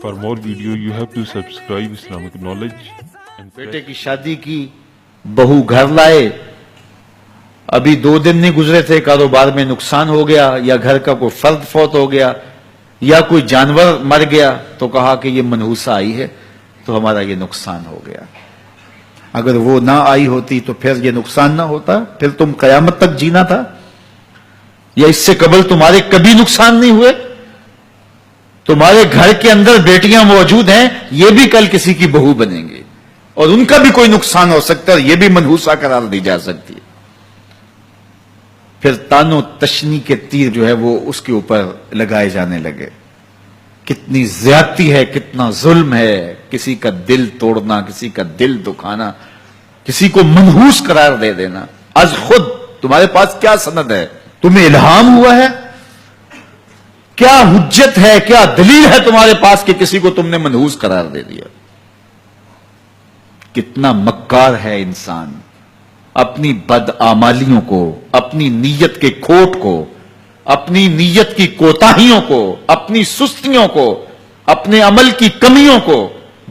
For more video, you have to subscribe Islamic Knowledge. بیٹے کی شادی کی، بہو گھر لائے، ابھی 2 دن نہیں گزرے تھے، کاروبار میں نقصان ہو گیا، یا گھر کا کوئی فرد فوت ہو گیا، یا کوئی جانور مر گیا، تو کہا کہ یہ منحوسہ آئی ہے تو ہمارا یہ نقصان ہو گیا۔ اگر وہ نہ آئی ہوتی تو پھر یہ نقصان نہ ہوتا، پھر تم قیامت تک جینا تھا، یا اس سے قبل تمہارے کبھی نقصان نہیں ہوئے؟ تمہارے گھر کے اندر بیٹیاں موجود ہیں، یہ بھی کل کسی کی بہو بنیں گے، اور ان کا بھی کوئی نقصان ہو سکتا ہے، اور یہ بھی منحوسہ قرار دی جا سکتی ہے۔ پھر تان و تشنی کے تیر جو ہے وہ اس کے اوپر لگائے جانے لگے۔ کتنی زیادتی ہے، کتنا ظلم ہے، کسی کا دل توڑنا، کسی کا دل دکھانا، کسی کو منحوس قرار دے دینا۔ از خود تمہارے پاس کیا سند ہے؟ تمہیں الہام ہوا ہے؟ کیا حجت ہے، کیا دلیل ہے تمہارے پاس کہ کسی کو تم نے منحوس قرار دے دیا؟ کتنا مکار ہے انسان، اپنی بدعمالیوں کو، اپنی نیت کے کھوٹ کو، اپنی نیت کی کوتاہیوں کو، اپنی سستیوں کو، اپنے عمل کی کمیوں کو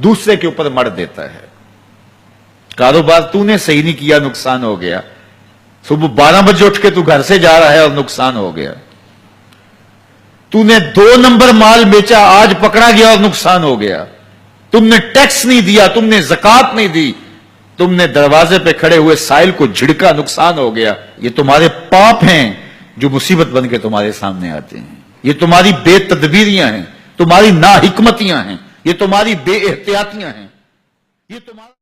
دوسرے کے اوپر مڑ دیتا ہے۔ کاروبار تو نے صحیح نہیں کیا، نقصان ہو گیا۔ صبح 12 بجے اٹھ کے تو گھر سے جا رہا ہے اور نقصان ہو گیا۔ تو نے 2 نمبر مال بیچا، آج پکڑا گیا اور نقصان ہو گیا۔ تم نے ٹیکس نہیں دیا، تم نے زکات نہیں دی، تم نے دروازے پہ کھڑے ہوئے سائل کو جھڑکا، نقصان ہو گیا۔ یہ تمہارے پاپ ہیں جو مصیبت بن کے تمہارے سامنے آتے ہیں، یہ تمہاری بے تدبیریاں ہیں، تمہاری ناحکمتیاں ہیں، یہ تمہاری بے احتیاطیاں ہیں، یہ تمہارا